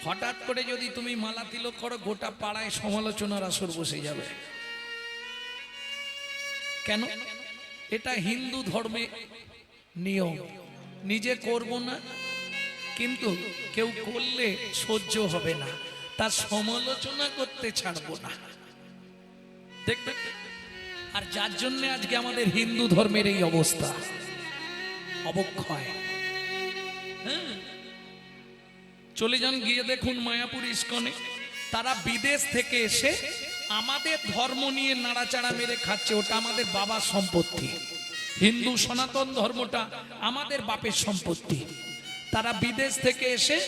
হঠাৎ করে যদি তুমি মালা তিলক করো, গোটা পাড়ায় সমালোচনার আসর বসে যাবে। কেন? এটা হিন্দু ধর্মে নিয়ম। নিজে করব না, কিন্তু কেউ করলে সহ্য হবে না, তার সমালোচনা করতে ছাড়বো না। দেখবেন, আর যার জন্য আজকে আমাদের হিন্দু ধর্মের এই অবস্থা, অবক্ষয়। হ্যাঁ, চলে যান, গিয়ে দেখুন মায়াপুর ইস্কনে, তারা বিদেশ থেকে এসে আমাদের ধর্ম নিয়ে নাড়াচাড়া মেরে খাচ্ছে। ওটা আমাদের বাবার সম্পত্তি। হিন্দু সনাতন ধর্মটা আমাদের বাপের সম্পত্তি। তারা বিদেশ থেকে এসে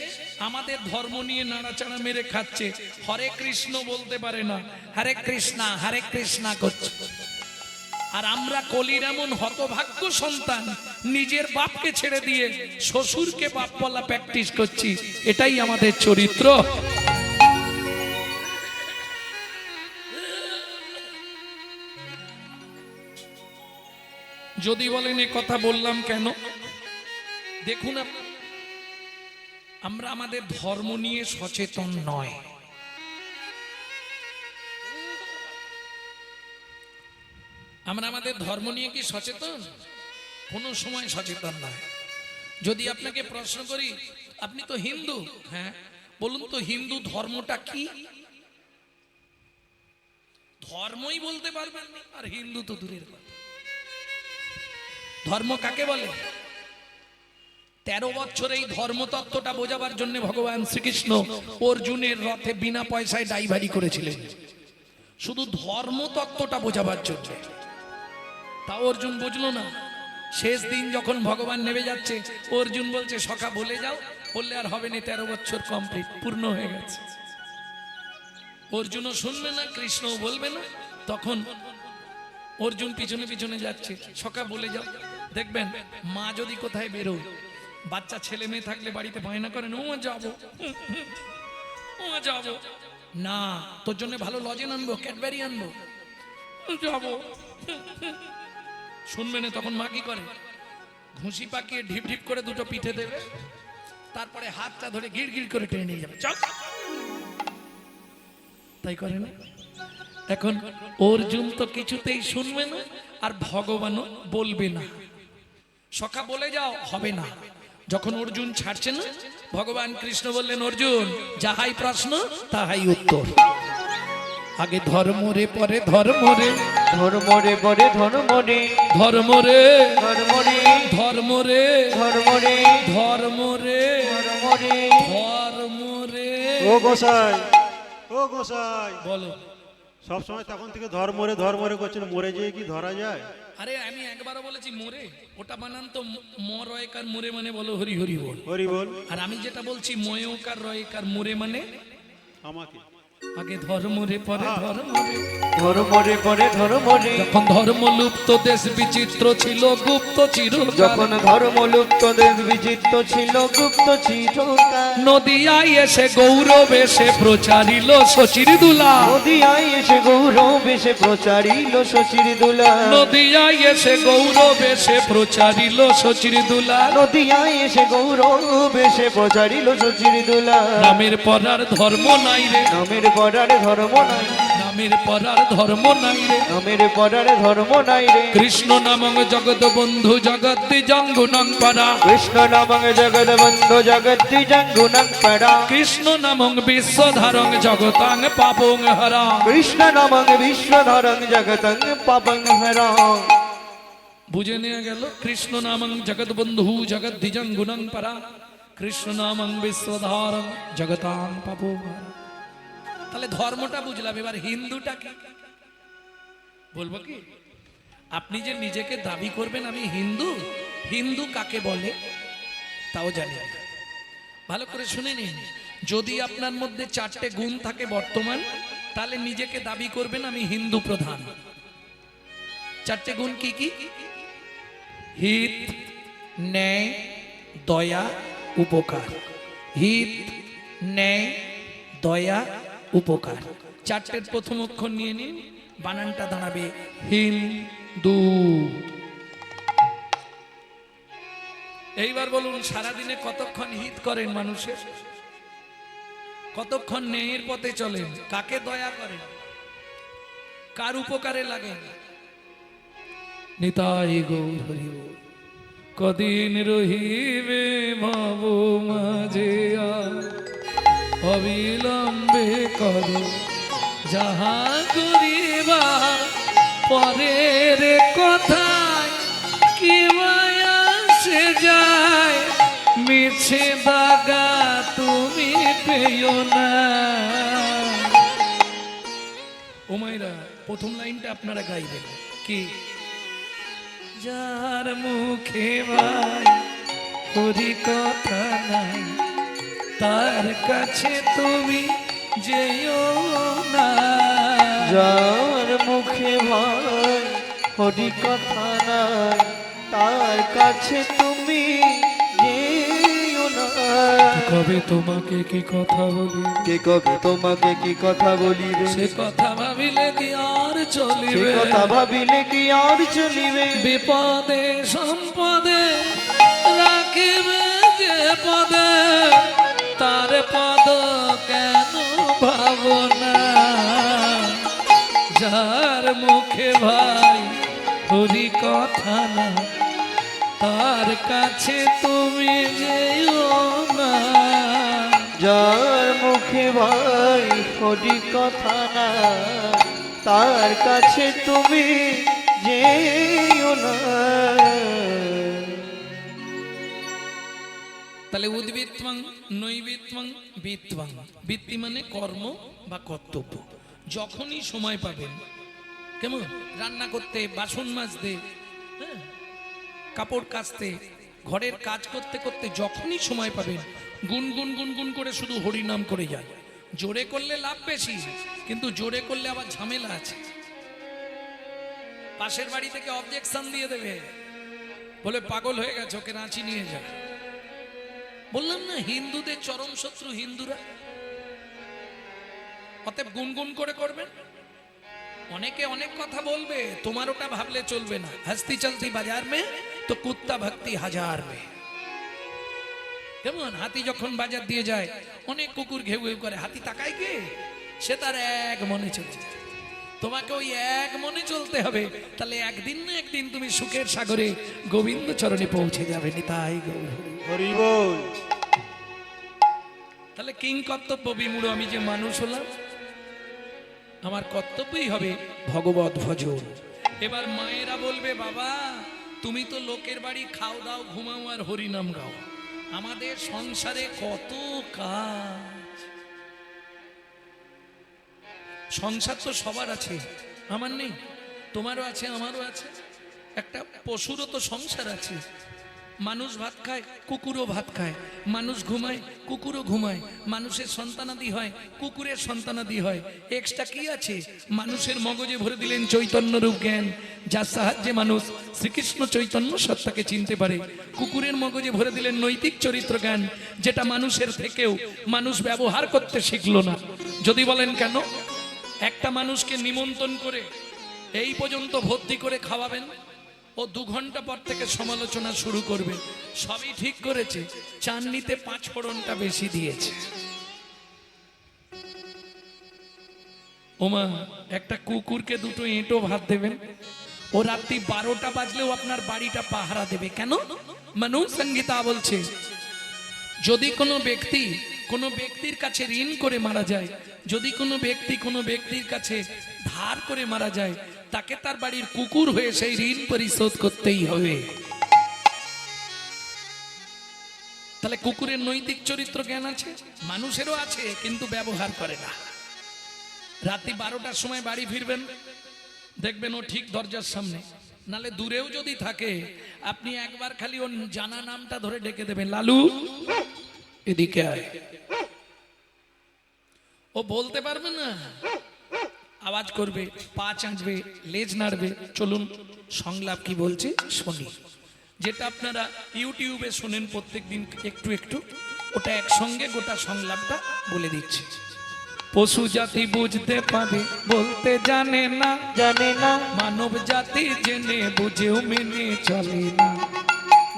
আমাদের ধর্ম নিয়ে নাড়াচাড়া মেরে খাচ্ছে। হরে কৃষ্ণ বলতে পারে না, হরে কৃষ্ণা করছে। আর আমরা কলির এমন হতভাগ্য সন্তান, নিজের বাপকে ছেড়ে দিয়ে শ্বশুরকে বাপ বলা প্র্যাকটিস করছি। এটাই আমাদের চরিত্র। যদি বলেন এ কথা বললাম কেন, দেখুন আমরা আমাদের ধর্ম নিয়ে সচেতন নয়। আমরা আমাদের ধর্ম নিয়ে কি সচেতন? কোনো সময় সচেতন নয়। যদি আপনাকে প্রশ্ন করি, আপনি তো হিন্দু, হ্যাঁ, বলুন তো হিন্দু ধর্মটা কি? ধর্মই বলতে পারবেন না, আর হিন্দু তো দূরের কথা। ধর্ম কাকে বলে? 13 বছর এই ধর্মতত্ত্বটা বোঝাবার জন্য ভগবান শ্রীকৃষ্ণ অর্জুনের রথে বিনা পয়সায় ড্রাইভারি করেছিলেন, শুধু ধর্মতত্ত্বটা বোঝাবার জন্য। তা অর্জুন বুঝলো না। শেষ দিন যখন ভগবান নেমে যাচ্ছে, অর্জুন বলছে সখা বলে যাও, বললে আর হবে না, 13 বছর কমপ্লিট, পূর্ণ হয়ে গেছে। অর্জুনও শুনবে না, কৃষ্ণও বলবে না। তখন অর্জুন পিছনে পিছনে যাচ্ছে, সখা বলে যাও। দেখবেন মা যদি কোথায় বেরোয়, বাচ্চা ছেলে মেয়ে থাকলে বাড়িতে বায়না করেন, ও যাবো, ও যাবো না, তোর জন্য ভালো লজেন আনবো, ক্যাডবেরি আনবো, যাবো। শুনবে না, তখন মা কি করে? ঘুষি পাকিয়ে ঢিপ ঢিপ করে দুটো পিঠে দেবে, তারপরে হাতটা ধরে গিড় গিড় করে টেনে নিয়ে যাবে, চল। তাই করে না? এখন অর্জুন তো কিছুতেই শুনবে না, আর ভগবানও বলবে না। সখা বলে যাও, হবে না। যখন অর্জুন ছাড়ছে না, ভগবান কৃষ্ণ বললেন, অর্জুন যাহাই প্রশ্ন তাহাই উত্তর। আগে ধর্ম রে, পরে ধর্ম রে, ধর্ম রে পরে ধর্ম রে, ধর্ম রে, ধর্ম রে, ধর্ম রে, ধর্ম রে, ধর্ম রে, ধর্ম রে। ধর্ম রে। ও গোসাই, ও গোসাই, বলো। সব সময় তখন থেকে ধর্ম রে করছেন, মরে যেয়ে কি ধরা যায়? আরে আমি একবারও বলেছি মোরে, ওটা বানান তো রয়কার মোরে মানে বলো হরি হরি বল। হরি বল। আর আমি যেটা বলছি ময়কার রয়কার মোরে মানে আমাকে আগে ধর্ম রে, পরে ধর্ম রে। ধর্ম রে পরে ধর্ম রে, যখন ধর্ম লুপ্ত দেশ বিচিত্র ছিল, গুপ্ত চিরকাল। যখন ধর্ম লুপ্ত দেশ বিচিত্র ছিল, গুপ্ত চিরকাল। নদিয়ায় এসে গৌরব এসে প্রচারিল শশীর দুলা, নদিয়ায় এসে গৌরব এসে প্রচারিল শশীর দুলা, নদিয়ায় এসে গৌরব এসে প্রচারিল শশীর দুলা। নদিয়ায় এসে গৌরব এসে প্রচারিল শশীর দুলা। নামের পরার ধর্ম নাই রে, নামের পরার ধর্ম নাই, নামের পরার ধর্ম নাই রে। নামের পরার ধর্ম নাই রে। কৃষ্ণ নামং জগৎ বন্ধু জগৎ জঙ্গুনং পারা, কৃষ্ণ নামং জগৎ বন্ধু জগৎ জঙ্গুনং পরা, কৃষ্ণ নামং বিশ্বধারং জগতাং পাপং হরা। কৃষ্ণ নামং বিশ্বধরং জগতং পাপং হরা। বুঝে নিয়ে গেল, কৃষ্ণ নামং জগৎ বন্ধু জগৎ জঙ্গুনং পারা, কৃষ্ণ নামং বিশ্বধারং জগতাং পাপং হরা। তাহলে ধর্মটা বুঝলাম, এবার হিন্দুটা কি বলবো কি? আপনি যে নিজেকে দাবি করবেন আমি হিন্দু, হিন্দু কাকে বলে তাও জানি না। ভালো করে শুনে নিন, যদি আপনার মধ্যে 4টে গুণ থাকে বর্তমান, তাহলে নিজেকে দাবি করবেন আমি হিন্দু প্রধান। 4টে গুণ কি কি? হিত, ন্যায়, দয়া, উপকার। হিত, ন্যায়, দয়া, উপকার। 4টের প্রথম অক্ষর নিয়ে নিন, বানানটা দাঁড়াবে হিন্দু। এইবার বলুন, সারাদিনে কতক্ষণ হিত করেন মানুষের? কতক্ষণ ন্যায়ের পথে চলেন, কাকে দয়া করেন, কার উপকারে লাগেন। নিতাই গৌর হরি বল। কদিন রহিবে ভব মাঝে অবিলম্বে করো যাহা করিবা, পরের কথায় কি মায়া সে যায়, মিছে দাগা তুমি পেও না। ও মাইরা, প্রথম লাইনটা আপনারা গাইবেন কি? যার মুখে ভাই হরি কথা নাই, তার কাছে তুমি যেও না। যার মুখে ভাই হরি কথা নাই, তার কাছে তুমি যেও না। কবে তোমাকে কি কথা বলি, কে কবে তোমাকে কি কথা বলিবে, সে কথা ভাবিলে কি আর সে চলিবে। কথা ভাবিলে কি আর চলিবে। বিপদে সম্পদে রাখিবে যে পদে, তার পদ কেন ভাবনা। যার মুখে ভাই হরি কথা না, তার কাছে তুমি যেও না। যার মুখে ভাই হরি কথা না, তার কাছে তুমি যেও না। তাহলে উদ্বৃত্তং নৈবৃত্তং বৃত্তং, বৃত্তি মানে কর্ম বা কর্তব্য। যখনই সময় পাবেন, কেমন রান্না করতে, বাসন মাজতে, হ্যাঁ, কাপড় কাচতে, ঘরের কাজ করতে করতে যখনই সময় পাবেন, গুনগুন গুনগুন করে শুধু হরিনাম করে যান। জোরে করলে লাভ বেশি, কিন্তু জোরে করলে আবার ঝামেলা আছে। পাশের বাড়ি থেকে অবজেকশন দিয়ে দেবে, বলে পাগল হয়ে গেছে, ওকে রাঁচি নিয়ে যায়। বললাম না, হিন্দুদের চরম শত্রু হিন্দুরা। অতএব গুনগুন করে করবেন। অনেকে অনেক কথা বলবে, তোমার ওটা ভাবলে চলবে না। হস্তি চলতি বাজার মে তো কুত্তা ভক্তি হাজার মে। কেমন হাতি যখন বাজার দিয়ে যায়, অনেক কুকুর ঘেউ ঘেউ করে, হাতি তাকায় কে? সে তার এক মনে চলছে। তোমাকে ওই এক মনে চলতে হবে, তাহলে একদিন না একদিন তুমি সুখের সাগরে গোবিন্দ চরণে পৌঁছে যাবে। নিতাই গৌর হরি। হরি বল। তাহলে কিং কর্তব্য বিমূঢ়, আমি যে মানুষ হলাম, আমার কর্তব্যই হবে ভগবত ভজন। এবার মায়েরা বলবে, বাবা তুমি তো লোকের বাড়ি খাও দাও ঘুমাও আর হরিনাম গাও, আমাদের সংসারে কত কাজ। সংসার তো সবার আছে, আমার নেই, তোমারও আছে, আমারও আছে। একটা পশুরও তো সংসার আছে। মানুষ ভাত খায়, কুকুরও ভাত খায়। মানুষ ঘুমায়, কুকুরও ঘুমায়। মানুষের সন্তানাদি হয়, কুকুরের সন্তানাদি হয়। এক্সট্রা কি আছে? মানুষের মগজে ভরে দিলেন চৈতন্য রূপ জ্ঞান, যার সাহায্যে মানুষ শ্রীকৃষ্ণ চৈতন্য সত্তাকে চিনতে পারে। কুকুরের মগজে ভরে দিলেন নৈতিক চরিত্র জ্ঞান, যেটা মানুষের থেকেও মানুষ ব্যবহার করতে শিখলো না। যদি বলেন কেন? একটা মানুষকে নিমন্ত্রণ করে এই পর্যন্ত ভর্তি করে খাওয়াবেন, ও 2 ঘন্টা পর থেকে সমালোচনা শুরু করবে। সবই ঠিক করেছে, চাটনিতে 5 ফোড়নটা বেশি দিয়েছে। ওমা, একটা কুকুরকে 2টো এঁটো ভাত দেবেন, ও রাত্রি 12টা বাজলেও আপনার বাড়িটা পাহারা দেবে। কেন? মানুষ সংহিতা বলছে, যদি কোনো ব্যক্তির কাছে ঋণ করে মারা যায়, যদি কোনো ব্যক্তির কাছে ধার করে মারা যায়, তাকে তার বাড়ির কুকুর হয়ে সেই ঋণ পরিশোধ করতেই হবে। তাহলে কুকুরের নৈতিক চরিত্র জ্ঞান আছে, মানুষেরও আছে, কিন্তু ব্যবহার করে না। রাত্রি 12টার সময় বাড়ি ফিরবেন, দেখবেন ও ঠিক দরজার সামনে, নালে দূরেও যদি থাকে, আপনি একবার খালি ওর জানা নামটা ধরে ডেকে দেবেন, লালু এদিকে আয়। ও বলতে পারবে না, আওয়াজ করবে, পা চাঁচবে, লেজ নাড়বে। চলুন সংলাপ কি বলছে শুনি। যেটা আপনারা ইউটিউবে শোনেন প্রত্যেকদিন একটু একটু, ওটা একসঙ্গে গোটা সংলাপটা বলে দিচ্ছে। পশু জাতি বুঝতে পারে, বলতে জানে না, মানব জাতি জেনে বুঝেও মেনে চলে না,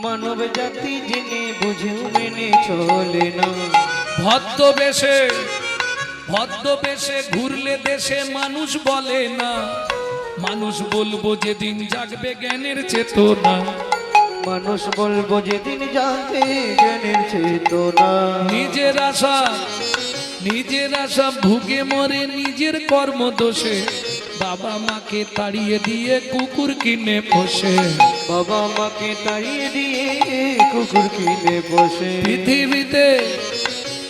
মানব জাতি জেনে বুঝেও মেনে চলে না। ভদ্রবেশে ভদ্রবেশে ঘুরলে দেশে মানুষ বলে না, মানুষ বলবো যেদিন জাগবে জ্ঞানের চেতনা। মানুষ বলবো যেদিন জানবে জ্ঞানের চেতনা। নিজের আশা ভুগে মরে নিজের কর্ম দোষে, বাবা মাকে তাড়িয়ে দিয়ে কুকুর কিনে পোষে। বাবা মাকে তাড়িয়ে দিয়ে কুকুর কিনে বসে।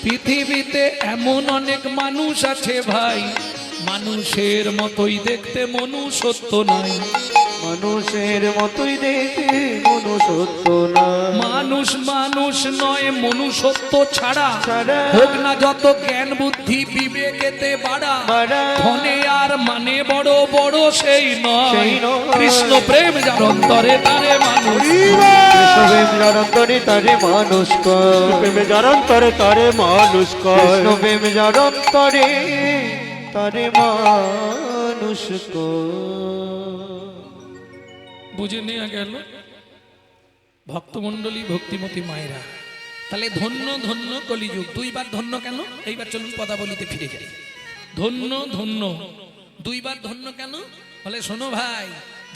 পৃথিবীতে এমন অনেক মানুষ আছে ভাই, মানুষের মতোই দেখতে মনুষ্যত্ব নাই। মানুষের মতোই দেখতে মনুষ্যত্ব না। মানুষ নয় মনুষ্যত্ব ছাড়া, ছাড়া হোক না যত জ্ঞান বুদ্ধি বিবেকেতে বাড়া, বাড়া। ধনে আর মানে বড় বড় সেই নয়। সেই নয়। কৃষ্ণ প্রেম যার অন্তরে তারে মানুষ, কৃষ্ণ প্রেম যার অন্তরে তারে মানুষ কর। প্রেমে যার অন্তরে তারে মানুষ কর। কৃষ্ণ প্রেম যার অন্তরে তারে মানুষ কর। বুঝে নেওয়া গেল ভক্তমণ্ডলী ভক্তিমতী মায়েরা। তাহলে ধন্য ধন্য কলিযুগ। দুইবার ধন্য কেন? এইবার চলুন পদাবলিতে ফিরে যাই। ধন্য ধন্য দুইবার ধন্য কেন? বলে শোনো ভাই,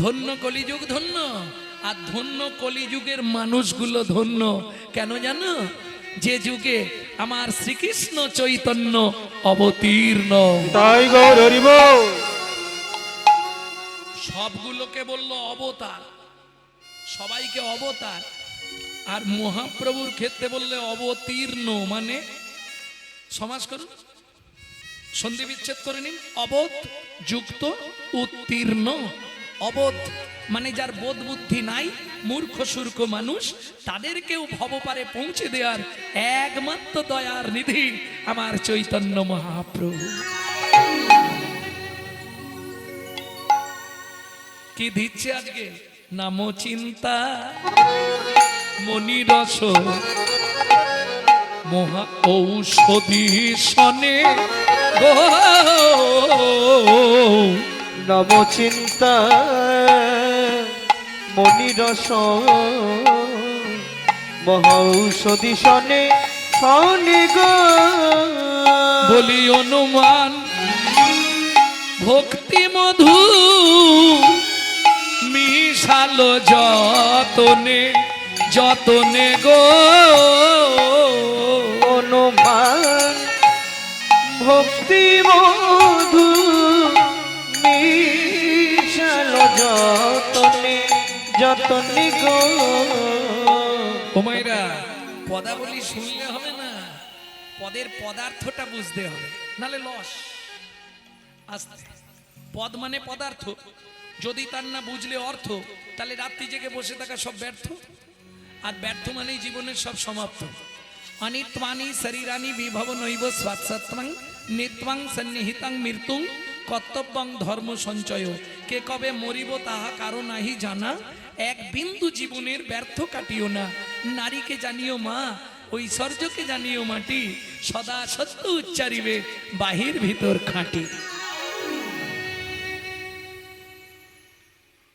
ধন্য কলিযুগ ধন্য, আর ধন্য কলিযুগের মানুষগুলো ধন্য কেন জানো? যে যুগে আমার শ্রীকৃষ্ণ চৈতন্য অবতীর্ণ। তাই গৌর হরি বল। সবগুলোকে বললো অবতার, সবাইকে অবতার, আর মহাপ্রভুর ক্ষেত্রে বললে অবতীর্ণ, মানে সমাস করুন, সন্ধি বিচ্ছেদ করে নিন। অবোধ যুক্ত উত্তীর্ণ। অবোধ মানে যার বোধ বুদ্ধি নাই, মূর্খ সূর্খ মানুষ, তাদেরকেও ভবপারে পৌঁছে দেওয়ার একমাত্র দয়ার নিধি আমার চৈতন্য মহাপ্রভু। কি দিচ্ছে আজকে? নাম চিন্তা মনিরস মহা ঔষধি সনে গো। নব চিন্তা মনিরস মহৌষধি সনে সনে গো। বলি অনুমান ভক্তি মধু মিশালো যতনে যতনে গো। অনুমান ভক্তি মধু মিশালো যতনে যতনে গো। ওমাইরা পদাবলী শুনলে হবে না, পদের পদার্থটা বুঝতে হবে, নালে লস। আস্তে, পদ মানে পদার্থ, যদি তার না বুঝলে অর্থ, তাহলে রাত্রি জেগে বসে থাকা সব ব্যর্থ, আর ব্যর্থ মানেই জীবনের সব সমাপ্ত। অনিত্বানি শরীরানি বিভব নৈব স্বাৎসত্বং নিত্বাং সন্নিহিতাং মৃত্যুং কর্তব্যং ধর্ম সঞ্চয়। কে কবে মরিব তাহা কারো নাহি জানা, এক বিন্দু জীবনের ব্যর্থ কাটিও না। নারীকে জানিও মা, ঐশ্বর্যকে জানিও মাটি, সদা সত্য উচ্চারিবে বাহির ভিতর খাঁটি।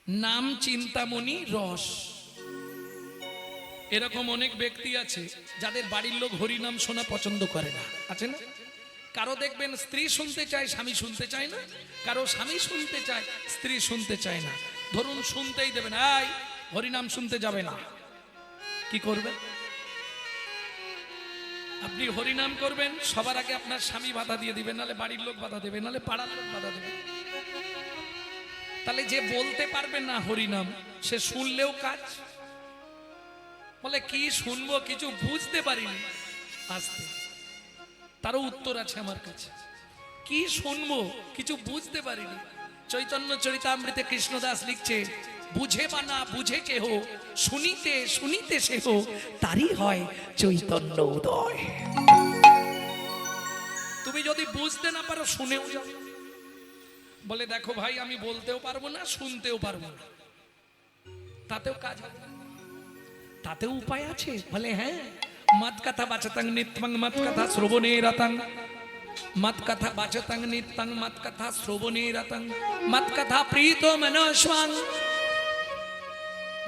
নাম চিন্তামণি রস। এরকম অনেক ব্যক্তি আছে যাদের বাড়ির লোক হরিনাম শোনা পছন্দ করে না, আছে না? কারো দেখবেন স্ত্রী শুনতে চায়, স্বামী শুনতে চায় না, কারো স্বামী শুনতে চায়, স্ত্রী শুনতে চায় না। ধরুন শুনতেই দেবেন, এই হরিনাম শুনতে যাবে না, কি করবেন? আপনি হরিনাম করবেন, সবার আগে আপনার স্বামী বাধা দিয়ে দিবেন, নালে বাড়ির লোক বাধা দেবে, নালে পাড়ার লোক বাধা দেবে। তাহলে যে বলতে পারবে না হরিনাম, সে শুনলেও কাজ। বলে কি শুনবো, কিছু বুঝতে পারিনি। আস্তে, তারও উত্তর আছে আমার কাছে। কি শুনবো, কিছু বুঝতে পারিনি। চৈতন্য চরিতামৃতে কৃষ্ণদাস লিখছে, বুঝে বা না বুঝে কেহ, শুনিতে শুনিতে সেহ, তারই হয় চৈতন্য উদয়। তুমি যদি বুঝতে না পারো, শুনেও যাও। বলে দেখো ভাই, আমি বলতেও পারবো না, শুনতেও পারবো না, তাতেও কাজ হবে, তাতেও উপায় আছে। বলে হ্যাঁ, মত কথা বাচতাং নিত্যং মত কথা শ্রবণে রতং, মত কথা বাচতাং নিত্যং মত কথা শ্রবণে রতং, মত কথা প্রীত মনস্বাং।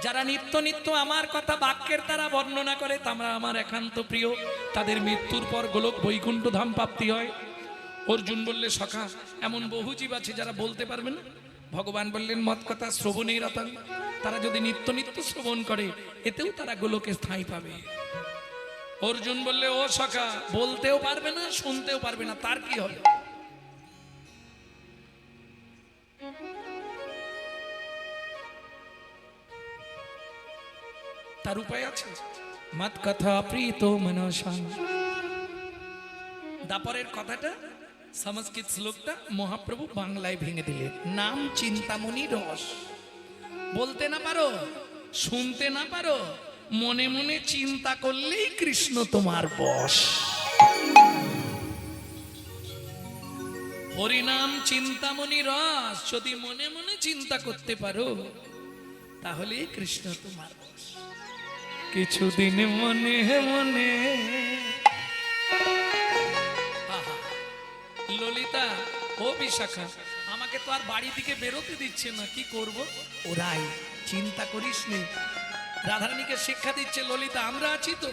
যারা নিত্য নিত্য আমার কথা বাক্যের দ্বারা বর্ণনা করে, তারা আমার একান্ত প্রিয়, তাদের মৃত্যুর পর গোলক বৈকুণ্ঠ ধাম প্রাপ্তি হয়। অর্জুন বললে সখা এমন বহু জীব আছে যারা বলতে পারবে না। ভগবান বললেন মত কথা শ্রবণের রতন, তারা যদি নিত্য নিত্য শ্রবণ করে এতেও তারা গোলকে স্থায়ী পাবে। অর্জুন বললে ও সখা বলতেও পারবে না শুনতেও পারবে না, তার কি হবে? তার উপায় আছে। মত কথা প্রীত মনসা। দাপরের কথাটা সংস্কৃত শ্লোকটা মহাপ্রভু বাংলায় ভেঙে দিলেন। নাম চিন্তামণি রস। বলতে না পারো, শুনতে না পারো, মনে মনে চিন্তা করলেই কৃষ্ণ তোমার বশ। হরিনাম চিন্তামণি রস, যদি মনে মনে চিন্তা করতে পারো তাহলে কৃষ্ণ তোমার বশ। কিছুদিন মনে মনে। আহা, ললিতা ও বিশাখা আমাকে তো আর বাড়ি থেকে বেরোতে দিচ্ছে না, কি করব? ওরাই চিন্তা করিস নি, রাধারানীকে শিক্ষা দিচ্ছে ললিতা আমরা আছি তো।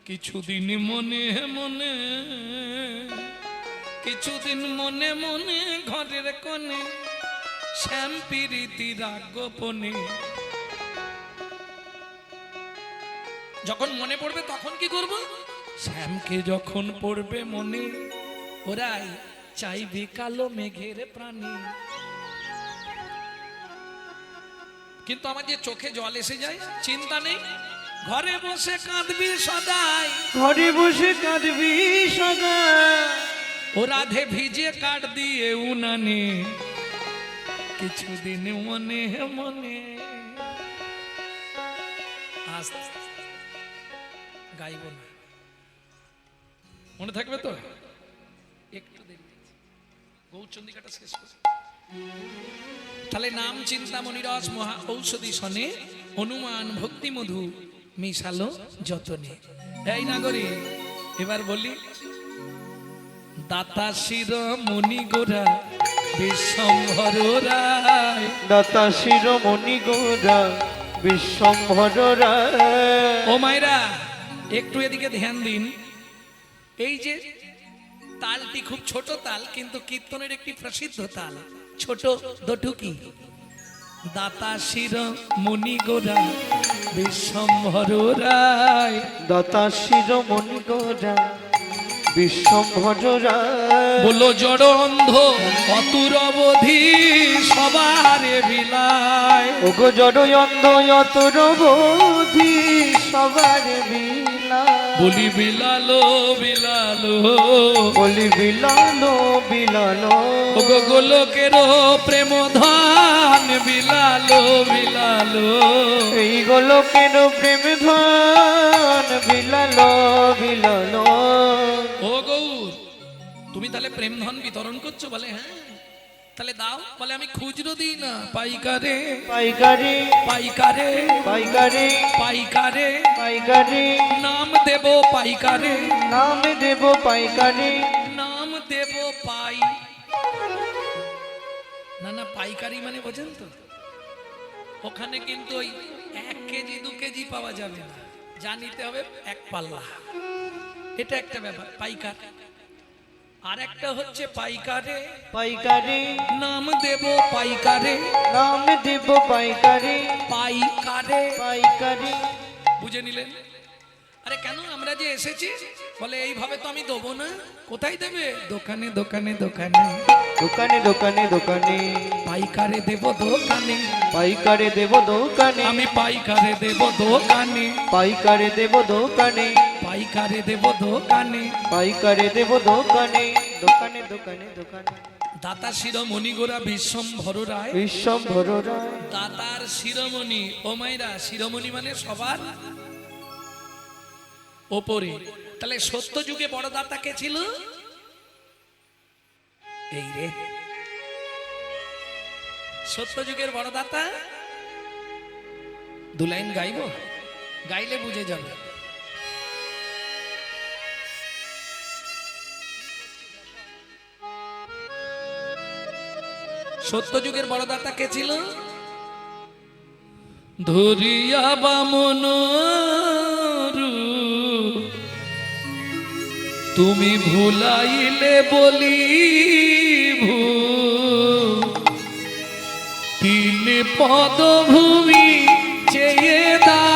কিছুদিন মনে মনে, কিছুদিন মনে মনে ঘরের কোণে শ্যাম প্রীতি রাগ গোপনে। যখন মনে পড়বে তখন কি করব? শ্যামকে যখন পড়বে মনে ওরাই চাইবে কালো মেঘের প্রাণী। কিন্তু আমার যে চোখে জল এসে যায়, চিন্তা নেই, ঘরে বসে কাঁদবি সদাই, ঘরে বসে কাঁদবি সদা। ও রাধে ভিজে কাট দিয়ে উনানে। কিছুদিন মনে মনে। আস্তে গাইব না, মনে থাকবে তো? একটু দেরি গৌরচন্দ্রিকাটা শেষ করে তাহলে নাম চিন্তামণি রস মহা ঔষধি সনে হনুমান ভক্তি মধু মিশালো যতনে। এই নাগরী এবার বলি দাতা শির মণি গোরা বিশ্বম্ভর রায়। দাতা শিরোমণি গোরা বিশ্বম্ভর রায়। ও মায়েরা একটু এদিকে ধ্যান দিন। এই যে তালটি খুব ছোট তাল, কিন্তু কীর্তনের একটি প্রসিদ্ধ তাল, ছোট দটুকি। দাতা শির মণি গোরা বিশ্বম্ভর রায়। দাতা শিরোমণি গোরা বিশ্বম্ভর রায়। বলো জড় অন্ধ অতুর অবধি সবারে বিলায়। ওগো জড় অন্ধ অতর বোধি সবার বিলায়। বলি বিলালো বিলালো, বলি বিলালো বিলালো। ওগো গোলকের প্রেম ধান বিলালো বিলালো। এই গোলকের প্রেম ধান বিলালো বিলালো। ও গৌর তুমি তাহলে প্রেম ধন বিতরণ করছো? বলে হ্যাঁ। তাহলে দাও? বলে আমি খুচরো দিই না, পাইকারে পাইকারি পাইকারে পাইকারি পাইকারে পাইকারি। নাম দেব পাইকারে, নাম দেব পাইকারি। নাম দেব পাই। না না পাইকারি মানে বোঝেন তো, ওখানে কিন্তু ওই 1 কেজি 2 কেজি পাওয়া যাবে না, যা নিতে হবে 1 পাল্লা। এটা একটা ব্যাপার পাইকার। আর একটা হচ্ছে পাইকারে, পাইকারি নাম দেব পাইকারে, নাম দেব পাইকারি। পাইকারে। পাইকারি বুঝে নিলেন? আরে কেন আমরা যে এসেছি, বলে এইভাবে তো আমি দেবো না। কোথায় দেবে? দোকানে দোকানে দোকানে। দোকানে দোকানে দোকানে। পাইকারে দেব দোকানে, পাইকারে দেব দোকানে। আমি পাইকারে দেব দোকানে, পাইকারে দেব দোকানে। পাইকারে দেব দোকানে। পাইকারে দেব দোকানে। দোকানে দোকানে দোকানে। দাতা শিরোমণি গোরা বিশ্বম্ভর রায়। বিশ্বম্ভর রায়। দাতার শিরোমণি। ও মাইরা শিরোমণি মানে সবার ওপরে। তাহলে সত্য যুগে বড় দাতা কে ছিল? এই রে সত্য যুগের বড় দাতা। 2 লাইন গাইব, গাইলে বুঝে যাবে। সত্য যুগের বড় দাতা কে ছিল? ধরিয়া বামন তুমি ভুলাইলে বলি তিন পদভূমি চেয়ে দাও,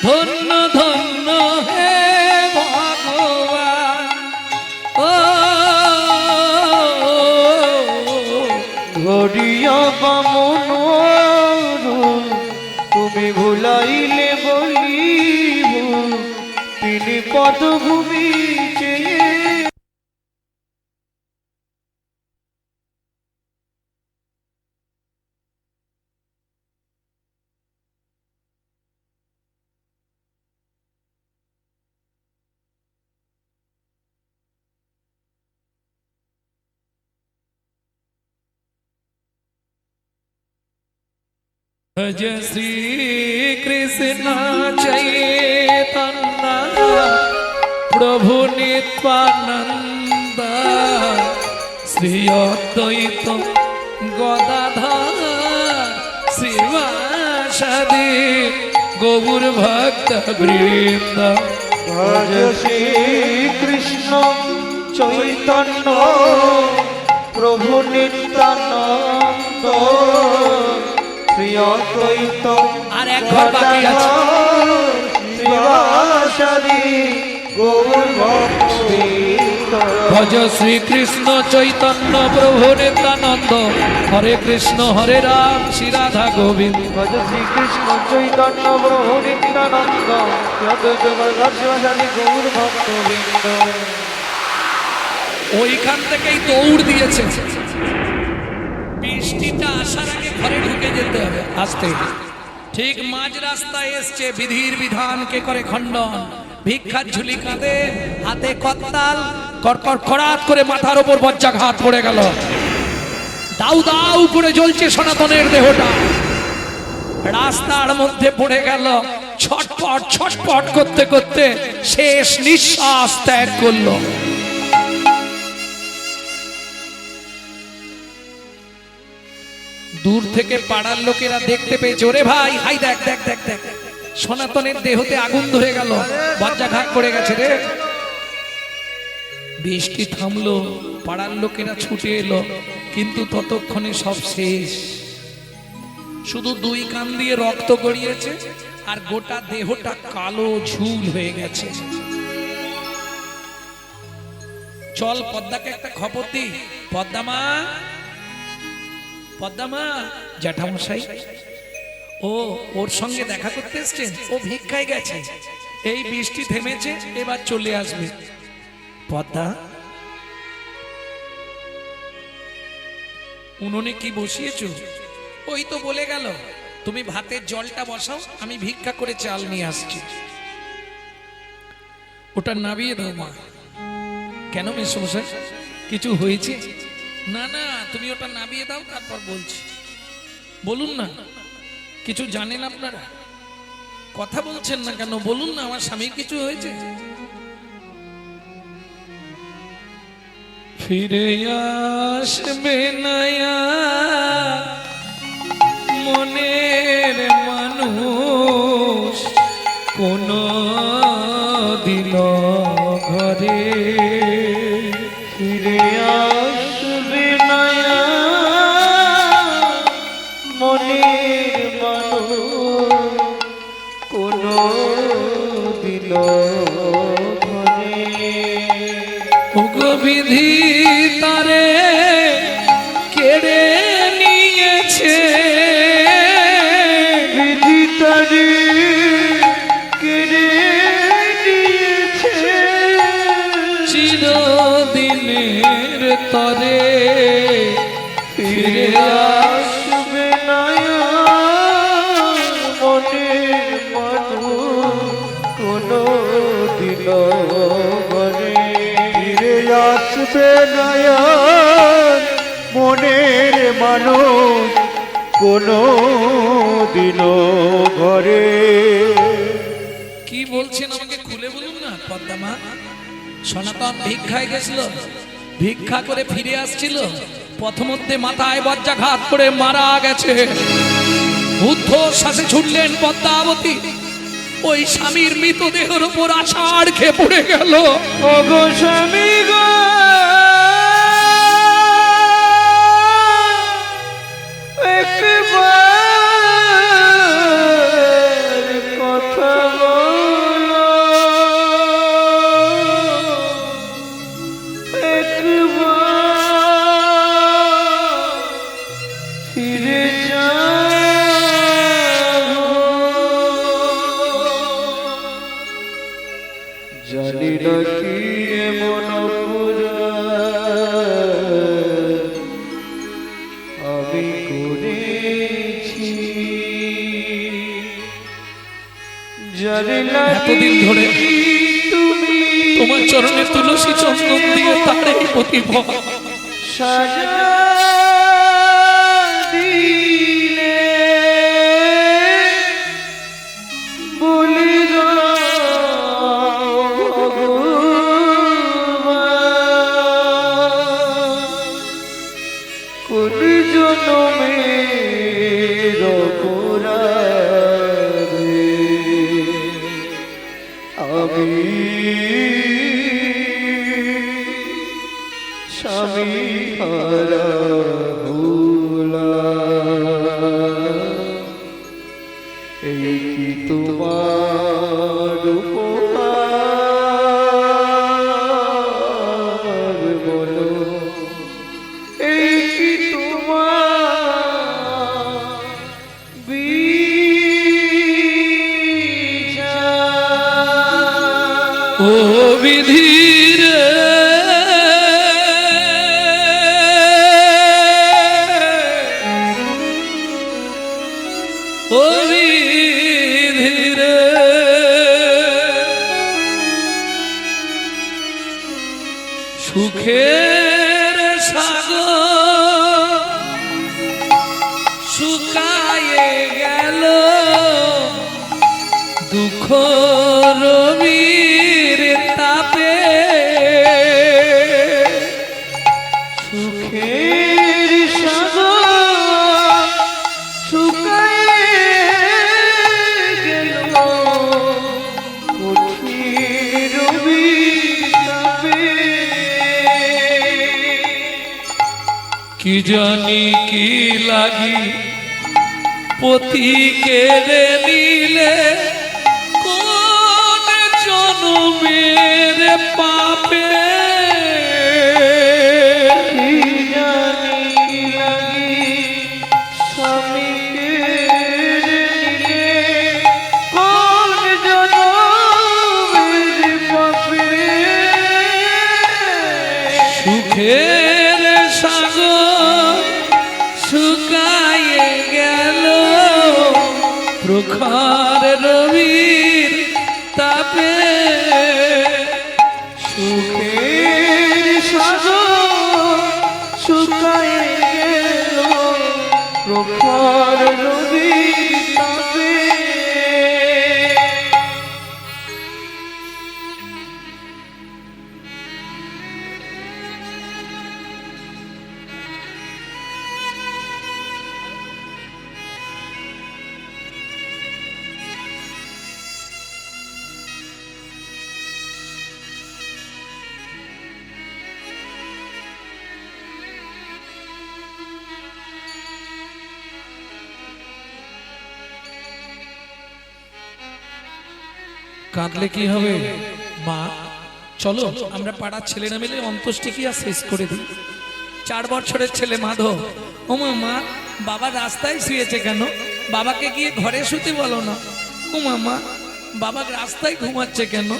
ধন্য ধন্য হে ভগবান। ও ঘড়িয়া বামন তুমি ভুলাইলে বলিব তিনি পদভূমি চেয়ে। भज श्री कृष्ण चैतन्य प्रभु नित्यानंद श्री अद्वैत गदाधर शिवासादि गौर भक्त वृंद। ভজ শ্রী কৃষ্ণ চৈতন্য প্রভু নিত্যানন্দ শ্রী অদ্বৈত আর এক ঘর বাকি আছে। শিবাসাদি গৌর ভক্তবৃন্দ। ভজ শ্রী কৃষ্ণ চৈতন্য প্রভু নিত্যানন্দ হরে কৃষ্ণ হরে রাম শ্রী রাধা গোবিন্দ। ভজ শ্রী কৃষ্ণ চৈতন্য প্রভু নিত্যানন্দ শ্রী অদ্বৈত গদাধর শিবাসাদি গৌর ভক্তবৃন্দ। ওইখান থেকেই দৌড় দিয়েছে, বৃষ্টিটা আসার আগে ঘরে ঢুকে যেতে হবে আসতে। ঠিক মাঝ রাস্তায় এসছে, বিধির বিধানকে করে খণ্ডন, ভিক্ষার ঝুলি কাঁধে, হাতে করতাল, করকর খড়াত করে মাথার ওপর বজ্রাঘাত পড়ে গেল। দাউ দাউ করে জ্বলছে সনাতনের দেহটা, রাস্তার মধ্যে পড়ে গেল। ছটপট ছটপট করতে করতে শেষ নিঃশ্বাস ত্যাগ করলো। দূর থেকে পাড়ার লোকেরা দেখতে পেয়েছে, ওরে ভাই হাই দেখ দেখ দেখ দেখ, সনাতনের দেহতে আগুন ধরে গেল, বজ্রাঘাত পড়ে গেছে রে। বৃষ্টি থামলো, পাড়ার লোকেরা ছুটে এলো, কিন্তু ততক্ষণে সব শেষ। শুধু দুই কান দিয়ে রক্ত গড়িয়েছে আর গোটা দেহটা কালো ঝুল হয়ে গেছে। চল পদ্মাকে একটা খবর দি। পদ্মা পদ্মা, জ্যাঠামশাই ও ওর সঙ্গে দেখা করতে এসছেন, ও ভিক্ষায় গেছে, এই বৃষ্টি থেমেছে, এবার চলে আসবে। পদ্মা, উনুনে কি বসিয়েছো? ওই তো বলে গেল তুমি ভাতের জলটা বসাও, আমি ভিক্ষা করে চাল নিয়ে আসছি। ওটা নাবিয়ে দাও মা। কেন মেসমশাই, কিছু হয়েছে? না না, তুমি ওটা নাবিয়ে দাও, তারপর বলছি। বলুন না, কিছু জানেন আপনারা? কথা বলছেন না কেন? বলুন না, আমার স্বামীর কিছু হয়েছে? ফিরে আসবে নয়া মনের মানুষ কোন দিন ঘরে। ফিরে আসবে নয়া মনের মানুষ কোনো দিন ঘরে। বিধি তারে কেড়ে নিয়েছে, বিধি তারে কেড়ে নিয়েছে, চিরদিনের তরে ফিরে আসবে নয়া মনের মানুষ কোনো দিন ঘরে। ফিরে আসবে নয়া মনের মানুষ কোনো দিন ঘরে। কি বলছেন আমাকে খুলে বলুন না পদ্মা। সনাতন ভিক্ষায় গেছিল, ভিক্ষা করে ফিরে আসছিল, প্রথমধ্যে মাথায় বজ্রাঘাত করে মারা গেছে। ঊর্ধ্বশ্বাসে ছুটলেন পদ্মাবতী, ওই স্বামীর মৃতদেহের উপর আষাঢ় খেয়ে পড়ে গেল। ওগো স্বামী গো, একবার কথা বলো, একবার ফিরে যাও। জানি না কি এমন অপরাধ আমি করেছি, জানি না এতদিন ধরে তুমি তোমার চরণে তুলসী চন্দন দিয়ে তার এই প্রতিভা সাজা দিলে বলে দাও ভগবান, কোন জনমের অপরাধে আমি স্বামী হারা হলাম। এই কি তোমার উপহার বলো, এই কি তোমার বিচার। ও বিধির ও বিধির সুখের সাগর শুকায়ে গেল, দুঃখ রবির তাপে সুখের সাগর শুকায়ে গেল, কঠিন রবিতাপে। কি জানি কি লাগি পতি কেড়ে নিলে, কোন জনমের পাপে কি জানি কি লাগি স্বামীকে নিলে, কোন জনমের পাপে। সুখের সাগর শুকায়ে গেল, প্রখর রবির তাপে সুখের সাগর শুকায়ে গেল, প্রখর রবির তাপে। কাঁদলে কি হবে মা? চলো আমরা পাড়ার ছেলেরা মিলে অন্ত্যেষ্টিক্রিয়া শেষ করে দিই। 4 বছরের ছেলে মাধব, ও মা, বাবা রাস্তায় শুয়েছে কেন? বাবাকে গিয়ে ঘরে শুতে বলো না। ও মা, বাবা রাস্তায় ঘুমাচ্ছে কেন?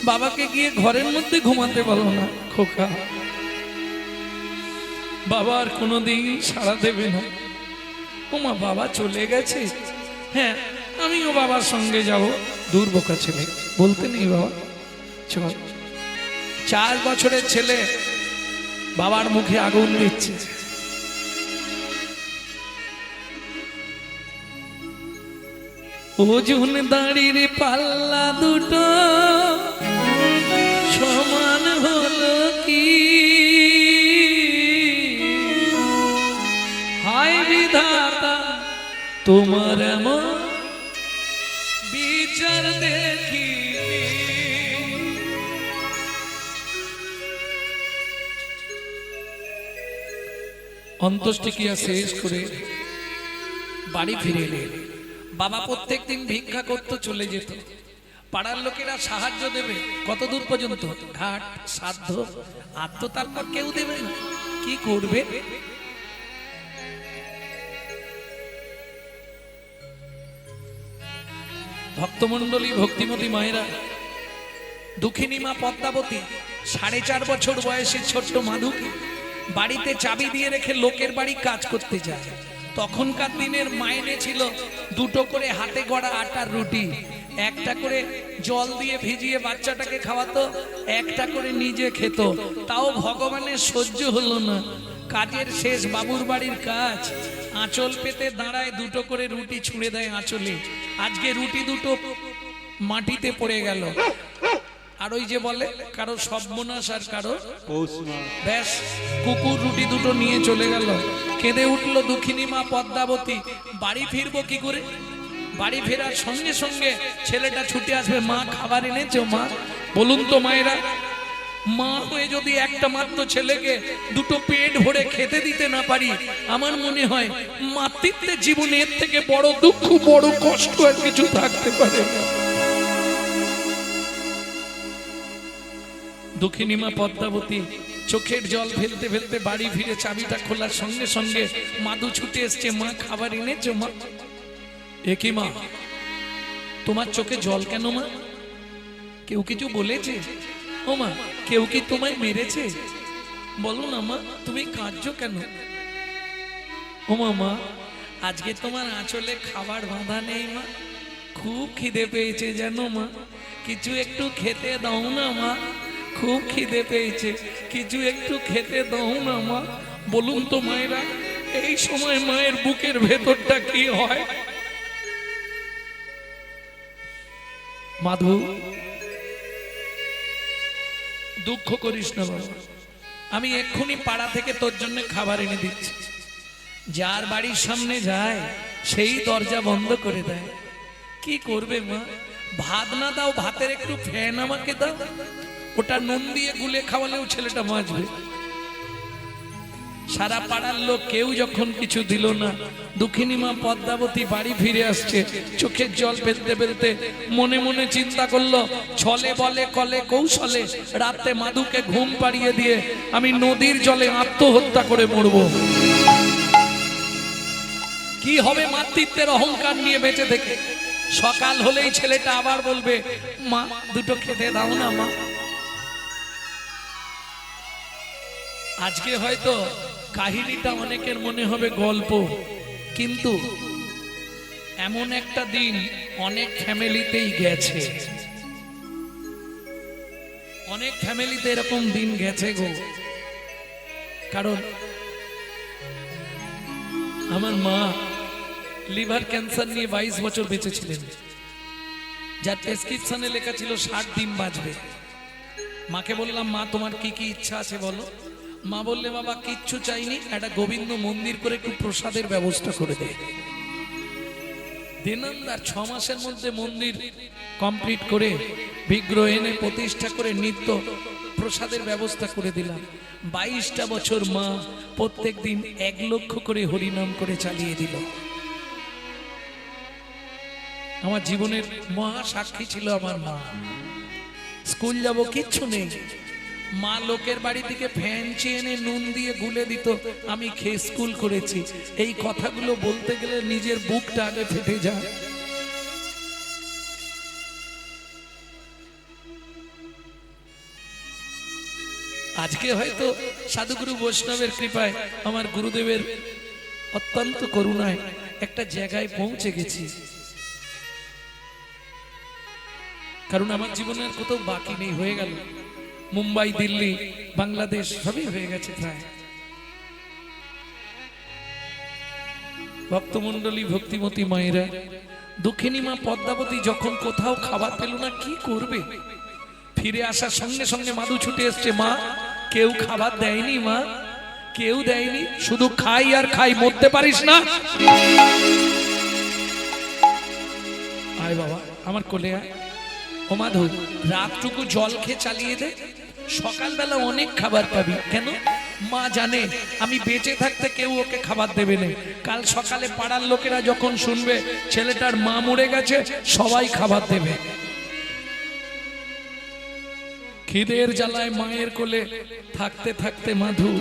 বাবাকে গিয়ে ঘরের মধ্যে ঘুমাতে বলো না। খোকা, বাবা আর কোনোদিন সাড়া দেবে না। ও মা, বাবা চলে গেছে। হ্যাঁ, আমিও বাবার সঙ্গে যাব। দূর বোকা ছেলে, বলতে নেই বাবা, চল। 4 বছরের ছেলে বাবার মুখে আগুন দিচ্ছে। ওজন দাড়ির পাল্লা দুটো সমান হলো কি? হায় বিধাতা, তোমার এমন বিচার বিচার দেখিনি। অন্ত্যেষ্টিক্রিয়া শেষ করে বাড়ি ফিরে এলেন। বাবা প্রত্যেকদিন ভিক্ষা করতে চলে যেত। পাড়ার লোকেরা সাহায্য দেবে কত দূর পর্যন্ত, ঘাট সাধ্য, আর তো তারপর কেউ দেবে না, কি করবে? ভক্তমণ্ডলী, ভক্তিমতী মায়েরা, দুঃখিনী মা পদ্মাবতী 4.5 বছর বয়সে ছোট্ট মাধুকে বাড়িতে চাবি দিয়ে রেখে লোকের বাড়ি কাজ করতে যায়। তখনকার দিনের মাইনে ছিল 2টো করে হাতে গড়া আটার রুটি, একটা করে জল দিয়ে ভিজিয়ে বাচ্চাটাকে খাওয়াতো, একটা করে নিজে খেত। তাও ভগবানের সহ্য হলো না। কাজের শেষ বাবুর বাড়ির কাজ, আঁচল পেতে দাঁড়ায়, 2টো করে রুটি ছুঁড়ে দেয় আঁচলে। আজকে রুটি 2টো মাটিতে পড়ে গেল। আর ওই যে বলে কারো সর্বনাশ আর কারো পৌষ মাস। ব্যাস, কুকুর রুটি 2টো নিয়ে চলে গেল। কেঁদে উঠলো দুঃখিনী মা পদ্মাবতী। বাড়ি ফিরবো কি করে? বাড়ি ফেরার সঙ্গে সঙ্গে ছেলেটা ছুটে আসবে, মা খাবার এনেছো মা? বলুন তো মায়েরা, মা হয়ে যদি একটা মাত্র ছেলেকে 2টো পেট ভরে খেতে দিতে না পারি, আমার মনে হয় মাতৃত্বের জীবনের থেকে বড় দুঃখ, বড় কষ্ট আর কিছু থাকতে পারে না। দুঃখিনী মা পদ্মাবতী চোখের জল ফেলতে ফেলতে বাড়ি ফিরে চাবিটা খোলার সঙ্গে সঙ্গে মাধু ছুটে এসছে, মা খাবার এনেছো মা? একই মা, তোমার চোখে জল কেন মা? কেউ কিছু বলেছে? ও মা, কেউ কি তোমায় মেরেছে? বলো না মা, তুমি কাঁদছো কেন? ও মা, আজকে তোমার আঁচলে খাবার বাঁধা নেই মা, খুব খিদে পেয়েছে জানো মা, কিছু একটু খেতে দাও না মা, খুব খিদে পেয়েছে, কিছু একটু খেতে দাও না মা। বলুন তো মায়েরা, এই সময় মায়ের বুকের ভেতরটা কি হয়? মাধু, দুঃখ করিস না বাবা, আমি এক্ষুনি পাড়া থেকে তোর জন্য খাবার এনে দিচ্ছি। যার বাড়ির সামনে যায় সেই দরজা বন্ধ করে দেয়। কি করবে মা? ভাত না দাও, ভাতের একটু ফ্যান আমাকে দাও, ওটা নুন দিয়ে গুলে খাওয়ালেও ছেলেটা বাঁচবে। সারা পাড়ার লোক কেউ যখন কিছু দিল না, দুঃখিনী মা পদ্মাবতী বাড়ি ফিরে আসছে, চোখের জল ফেলতে ফেলতে মনে মনে চিন্তা করলো, ছলে বলে কলে কৌশলে রাতে মাধুকে ঘুম পাড়িয়ে দিয়ে আমি নদীর জলে আত্মহত্যা করে মরব। কি হবে মাতৃত্বের অহংকার নিয়ে বেঁচে থেকে? সকাল হলেই ছেলেটা আবার বলবে, মা 2টো খেতে দাও না মা। আজকে হয়তো কাহিনীটা অনেকের মনে হবে গল্প, কিন্তু এমন একটা দিন অনেক ফ্যামিলিতেই গেছে, অনেক ফ্যামিলিতে এরকম দিন গেছে গো। কারণ আমার মা লিভার ক্যান্সার নিয়ে 22 বছর বেঁচে ছিলেন, যার প্রেসক্রিপশনে লেখা ছিল 60 দিন বাঁচবে। মাকে বললাম, মা তোমার কি কি ইচ্ছা আছে বলো। মা বললে, বাবা কিচ্ছু চাইনি, একটা গোবিন্দ মন্দির করে একটু প্রসাদের ব্যবস্থা করে দে। দিনন্দার 6 মাসের মধ্যে মন্দির কমপ্লিট করে বিগ্রহ এনে প্রতিষ্ঠা করে নিত্য প্রসাদের ব্যবস্থা করে দিলাম। 22টা বছর মা প্রত্যেক দিন 1 লক্ষ করে হরিনাম করে চালিয়ে দিল। আমার জীবনের মহা সাক্ষী ছিল আমার মা। স্কুল যাব কিচ্ছু নেই, মা লোকের বাড়ি থেকে ফ্যান চেয়ে এনে নুন দিয়ে গুলে দিত, আমি খেয়ে স্কুল করেছি। এই কথাগুলো বলতে গেলে নিজের বুকটা আগে ফেটে যায়। আজকে হয়তো সাধুগুরু বৈষ্ণবের কৃপায়, আমার গুরুদেবের অত্যন্ত করুণায় একটা জায়গায় পৌঁছে গেছি। কারণ আমার জীবনে আর কোথাও বাকি নেই, হয়ে গেল। মুম্বাই, দিল্লি, বাংলাদেশ সবই হয়ে গেছে প্রায়। ভক্তমণ্ডলী, ভক্তিমতী মায়েরা, দুঃখিনী মা পদ্মাবতী যখন কোথাও খাবার পেল না, কি করবে? ফিরে আসার সঙ্গে সঙ্গে মাধু ছুটে এসছে, মা কেউ খাবার দেয়নি মা, কেউ দেয়নি, শুধু খাই আর খাই, মরতে পারিস না। আয় বাবা আমার কোলে আয়। ও মাধু, রাতটুকু জল খেয়ে চালিয়ে দে, সকালবেলা অনেক খাবার পাবি। কেন? মা জানে আমি বেঁচে থাকতে কেউ ওকে খাবার দেবে না। কাল সকালে পাড়ার লোকেরা যখন শুনবে ছেলেটার মা মরে গেছে, সবাই খাবার দেবে। খিদের জ্বালায় মায়ের কোলে থাকতে থাকতে মাধু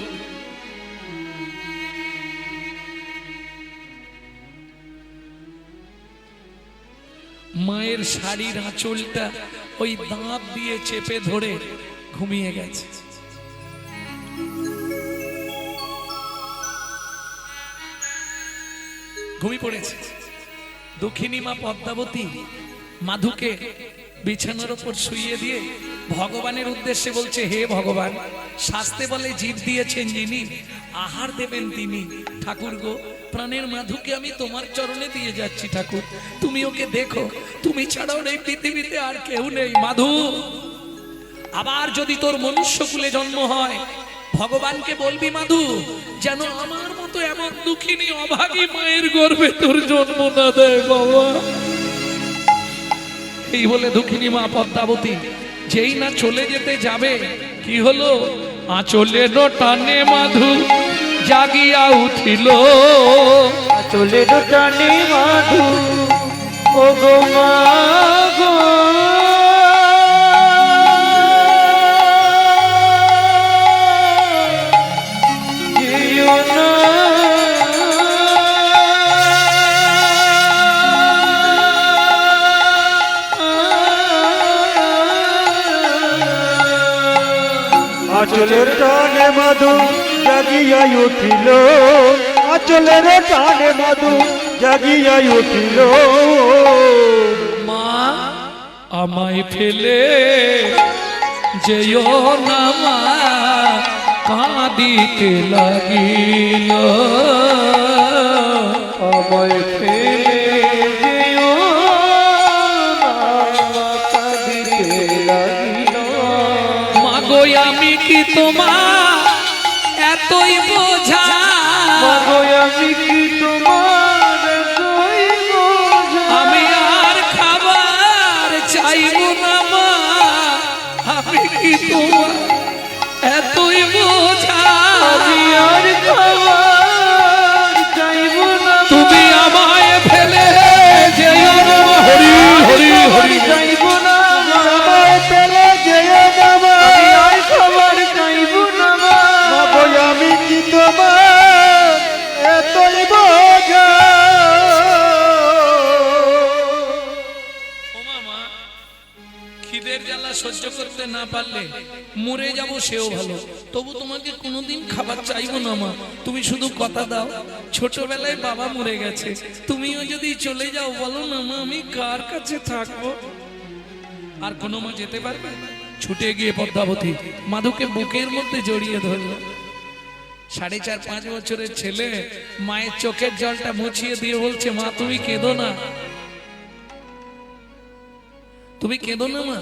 মায়ের শাড়ির আঁচলটা ওই দাঁত দিয়ে চেপে ধরে ঘুমিয়ে গেছে। ঘুমিয়ে পড়েছে। দক্ষিণী মা পদ্মাবতী মাধুকে বিছানার উপর শুইয়ে দিয়ে ভগবানের উদ্দেশ্যে বলছে, হে ভগবান, শাস্তে বলে জীব দিয়েছেন যিনি, আহার দেবেন তিনি। ঠাকুর গো, প্রাণের মাধুকে আমি তোমার চরণে দিয়ে যাচ্ছি ঠাকুর, তুমি ওকে দেখো, তুমি ছাড়াও এই পৃথিবীতে আর কেউ নেই। মাধু, আবার যদি তোর মনুষ্যকুলে জন্ম হয়, ভগবানকে বলবি মাধু যেন আমার মতো এমন দুঃখিনী অভাগী মায়ের গর্ভে তোর জন্ম না দেয় বাবা। এই বলে দুঃখিনী মা পদ্মাবতী যেই না চলে যেতে যাবে, কি হলো? আঁচলের টানে মাধু জাগিয়া উঠিল। আঁচলের টানে মাধু, ও গো মা গো, যেও না। আঁচলের টানে মধু জাগিয়া উঠিল, আঁচলের টানে মধু জাগিয়া উঠিল। মা আমায় ফেলে যেও না মা, কাঁদিতে লাগিল। আমায় ফেলে যেও না, কাঁদিতে লাগিল। মাগো আমি কি তোমার এতই বোঝা, মাগো আমি কি তোমার এতই বোঝা, আমি আর খাবার চাইব না মা, আমি কি তোমার এতই বোঝা, আমি আর খাবার চাইব না, তুমি আমায় ফেলে যেও না। হরি হরি হরি চাইব না, আমায় ফেলে যেও না মা, আমি আর খাবার চাইব না মা, মাগো আমি কি তোমার এতই বোঝা। ও মামা, খিদের জ্বালা সহ্য করতে না পারলে মরে যাব সেও ভালো, তবু তোমাকে কোনোদিন খাবার চাইবো না মা। তুমি শুধু কথা দাও, ছোটবেলায় বাবা মরে গেছে, তুমিও যদি চলে যাও, বলো না মা আমি কার কাছে থাকবো? আর কোনো মা যেতে পারবে? ছুটে গিয়ে পদ্মাবতী মাধুকে বুকের মধ্যে জড়িয়ে ধরল। 4.5-5 বছরের ছেলে মায়ের চোখের জলটা মুছিয়ে দিয়ে বলছে, মা তুমি কেঁদো না, তুমি কেঁদো না মা,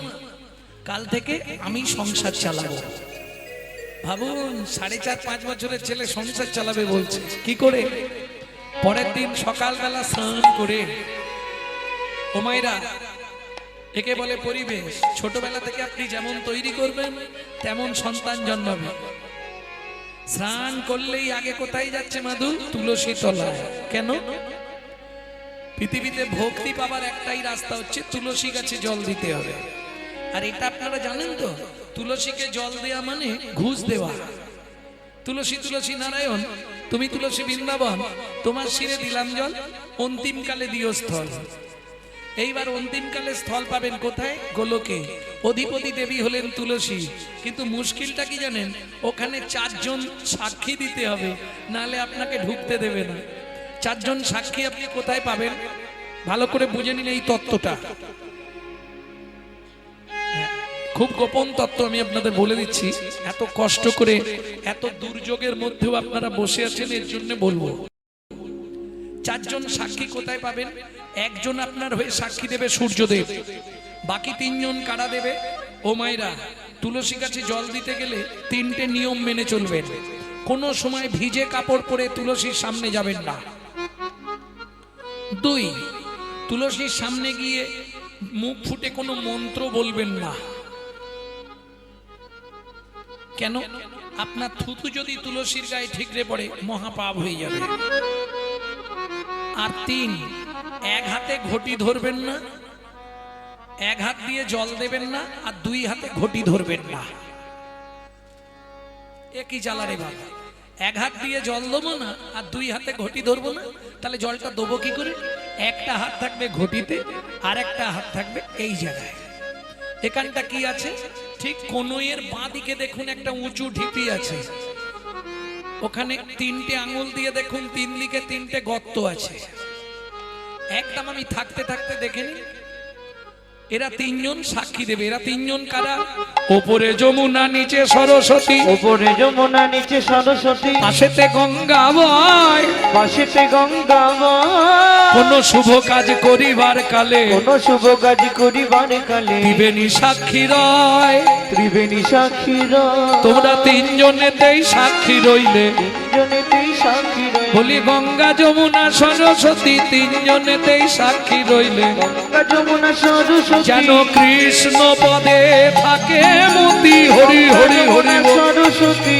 কাল থেকে আমি সংসার চালাবো। ভাবুন, 4.5-5 বছরের ছেলে সংসার চালাবে বলছে। কি করে? পরের দিন সকালবেলা স্নান করে, ও মায়েরা, একে বলে পরিবেশ। ছোটবেলা থেকে আপনি যেমন তৈরি করবেন তেমন সন্তান জন্মাবে। স্নান করলেই আগে কোথায় যাচ্ছে মাধু? তুলসী তলায়। কেন? পৃথিবীতে ভক্তি পাবার একটাই রাস্তা হচ্ছে তুলসী গাছে জল দিতে হবে। আর এটা আপনারা জানেন তো, তুলসীকে জল দেওয়া মানে ঘুষ দেওয়া। তুলসী তুলসী নারায়ণ, তুমি তুলসী বৃন্দাবন, তোমার শিরে দিলাম জল, অন্তিমকালে দিও স্থল। এইবার অন্তিমকালে স্থল পাবেন কোথায়? গোলকে। অধিপতি দেবী হলেন তুলসী, কিন্তু মুশকিলটা কি জানেন? ওখানে 4 জন সাক্ষী দিতে হবে, নালে আপনাকে ঢুকতে দেবে না। 4 জন সাক্ষী আপনি কোথায় পাবেন? ভালো করে বুঝে নিন এই তত্ত্বটা, খুব গোপন তত্ত্ব, আমি আপনাদের বলে দিচ্ছি। এত কষ্ট করে এত দুর্যোগের মধ্যেও আপনারা বসে আছেন, এর জন্য বলবো। 4 জন সাক্ষী কোথায় পাবেন? একজন আপনার হয়ে সাক্ষী দেবে সূর্যদেব, বাকি 3 জন কারা দেবে? ও মায়েরা, তুলসী গাছে জল দিতে গেলে 3টে নিয়ম মেনে চলবেন। কোনো সময় ভিজে কাপড় পরে তুলসীর সামনে যাবেন না। 2, তুলসীর সামনে গিয়ে মুখ ফুটে কোনো মন্ত্র বলবেন না। কেন? আপনার থুতু যদি তুলসীর গায়ে ঠিকরে পড়ে মহাপাপ হয়ে যাবে। আর 3, এক হাতে ঘটি ধরবেন না, এক হাত দিয়ে জল দেবেন না, আর 2 হাতে ঘটি ধরবেন না। একই জ্বালা রে বাবা, এক হাত দিয়ে জল দেবো না আর 2 হাতে ঘটি ধরবো না, তাহলে জলটা দেবো কি করে? একটা হাত থাকবে ঘটিতে আর একটা হাত থাকবে এই জায়গায়। এখানটা কি আছে? ঠিক কনুইয়ের বাঁ দিকে দেখুন একটা উঁচু ঢিপি আছে, ওখানে 3টে আঙুল দিয়ে দেখুন 3 দিকে 3টে গর্ত আছে। একদম আমি থাকতে থাকতে দেখেনি, এরা 3 জন সাক্ষী দেবে। এরা 3 জন কারা? ওপরে যমুনা নিচে সরস্বতী, উপরে যমুনা নিচে সরস্বতী, পাশেতে গঙ্গা বয়, পাশেতে গঙ্গা কোন শুভ কাজ করিবার কালে, কোন শুভ কাজ করিবার কালে ত্রিবেণী সাক্ষী রয়। ত্রিবেণী সাক্ষী তোমরা 3 জনেতেই সাক্ষী রইলে, তিনজনেতেই সাক্ষী রয়। বলি গঙ্গা যমুনা সরস্বতী 3 জনেতেই সাক্ষী রইলে, গঙ্গা যমুনা সরস্বতী যেন কৃষ্ণ পদে থাকে মতি। হরি হরি হরি বল। সরস্বতী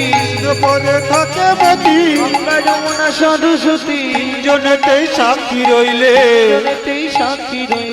পরে থাকে মতি, গঙ্গা যমুনা সরস্বতী জনেতেই সাক্ষী রইলে, তিনজনেতেই সাক্ষী রয়।